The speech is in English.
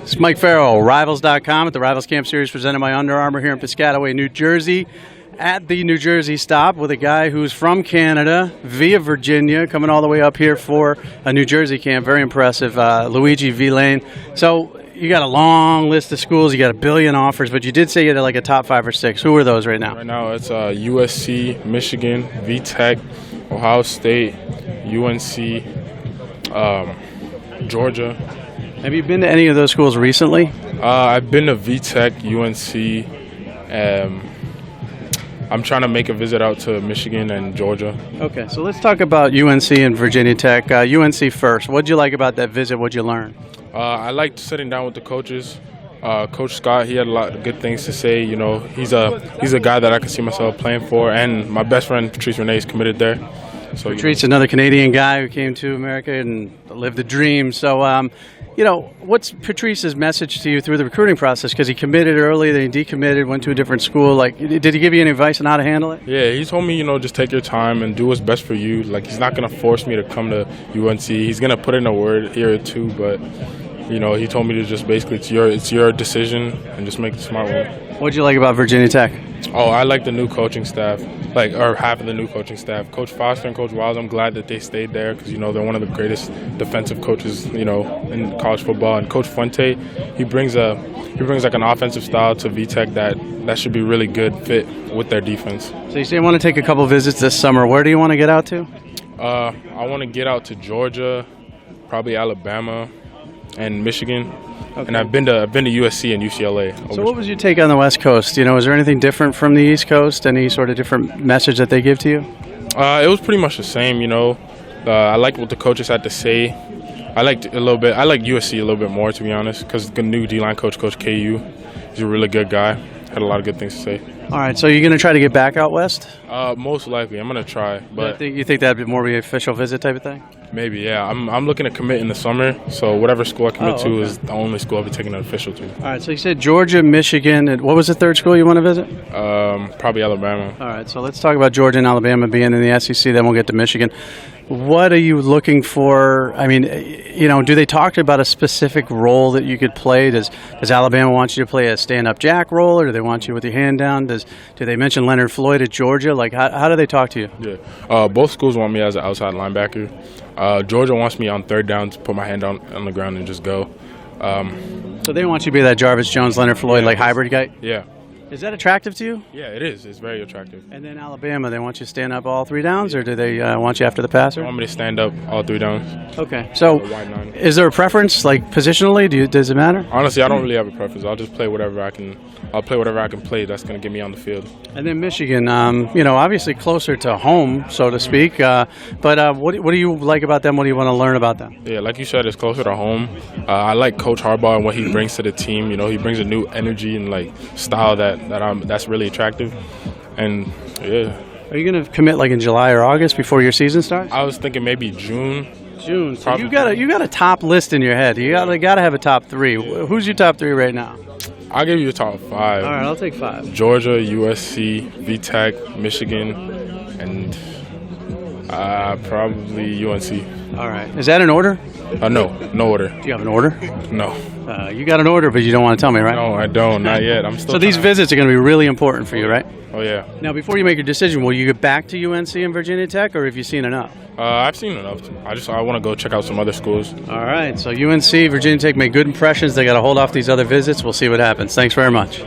It's Mike Farrell, Rivals.com at the Rivals Camp Series presented by Under Armour here in Piscataway, New Jersey, at the New Jersey stop with a guy who's from Canada via Virginia, coming all the way up here for a New Jersey camp. Very impressive, Luiji Vilain. So you got a long list of schools, you got a billion offers, but you did say you had like a top 5 or 6. Who are those right now? Right now it's USC, Michigan, VTech, Ohio State, UNC, Georgia. Have you been to any of those schools recently? I've been to VTech, UNC. I'm trying to make a visit out to Michigan and Georgia. Okay, so let's talk about UNC and Virginia Tech. UNC first. What did you like about that visit? What did you learn? I liked sitting down with the coaches. Coach Scott, he had a lot of good things to say. You know, he's a guy that I could see myself playing for, and my best friend Patrice Renee is committed there. So Patrice, another Canadian guy who came to America and lived the dream. So, what's Patrice's message to you through the recruiting process? Because he committed early, then he decommitted, went to a different school. Like, did he give you any advice on how to handle it? Yeah, he told me, just take your time and do what's best for you. Like, he's not going to force me to come to UNC. He's going to put in a word here or two, but, he told me to just basically, it's your decision and just make the smart one. What did you like about Virginia Tech? Oh, I like the new coaching staff, or half of the new coaching staff. Coach Foster and Coach Wiles, I'm glad that they stayed there because, they're one of the greatest defensive coaches, in college football. And Coach Fuente, he brings like an offensive style to VTech that should be really good fit with their defense. So you say you want to take a couple visits this summer. Where do you want to get out to? I want to get out to Georgia, probably Alabama, and Michigan. Okay. And I've been to USC and UCLA. So what was your take on the West Coast? Is there anything different from the East Coast? Any sort of different message that they give to you? It was pretty much the same, I liked what the coaches had to say. I liked USC a little bit more, to be honest, because the new D-line coach, Coach KU, he's a really good guy. Had a lot of good things to say. All right, so you're going to try to get back out west? Most likely. I'm going to try. But you think that would be more of an official visit type of thing? Maybe, yeah. I'm looking to commit in the summer, so whatever school I commit to is the only school I'll be taking an official to. All right, so you said Georgia, Michigan, and what was the third school you want to visit? Probably Alabama. All right, so let's talk about Georgia and Alabama being in the SEC, then we'll get to Michigan. What are you looking for? I mean, do they talk about a specific role that you could play? Does Alabama want you to play a stand-up jack role, or do they want you with your hand down? Do they mention Leonard Floyd at Georgia? Like, how do they talk to you? Yeah, both schools want me as an outside linebacker. Georgia wants me on third down to put my hand on the ground and just go. So they want you to be that Jarvis Jones, Leonard Floyd, hybrid guy? Yeah. Is that attractive to you? Yeah, it is. It's very attractive. And then Alabama, they want you to stand up all 3 downs, or do they want you after the passer? They want me to stand up all 3 downs. Okay. So is there a preference, like positionally? Does it matter? Honestly, I don't really have a preference. I'll just play whatever I can. I'll play whatever I can play that's going to get me on the field. And then Michigan, obviously closer to home, so to speak. But what do you like about them? What do you want to learn about them? Yeah, like you said, it's closer to home. I like Coach Harbaugh and what he brings to the team. He brings a new energy and style that's really attractive. And yeah. Are you going to commit in July or August before your season starts? I was thinking maybe June. So you got a top list in your head. You got to have a top 3. Who's your top 3 right now? I'll give you a top 5. All right, I'll take 5. Georgia, USC, VTech, Michigan, and probably UNC. All right. Is that in order? No order. Do you have an order? No. You got an order, but you don't want to tell me, right? No, I don't. Not yet. I'm still. So these visits are going to be really important for you, right? Oh, yeah. Now, before you make your decision, will you get back to UNC and Virginia Tech, or have you seen enough? I've seen enough. I want to go check out some other schools. All right. So UNC, Virginia Tech made good impressions. They got to hold off these other visits. We'll see what happens. Thanks very much.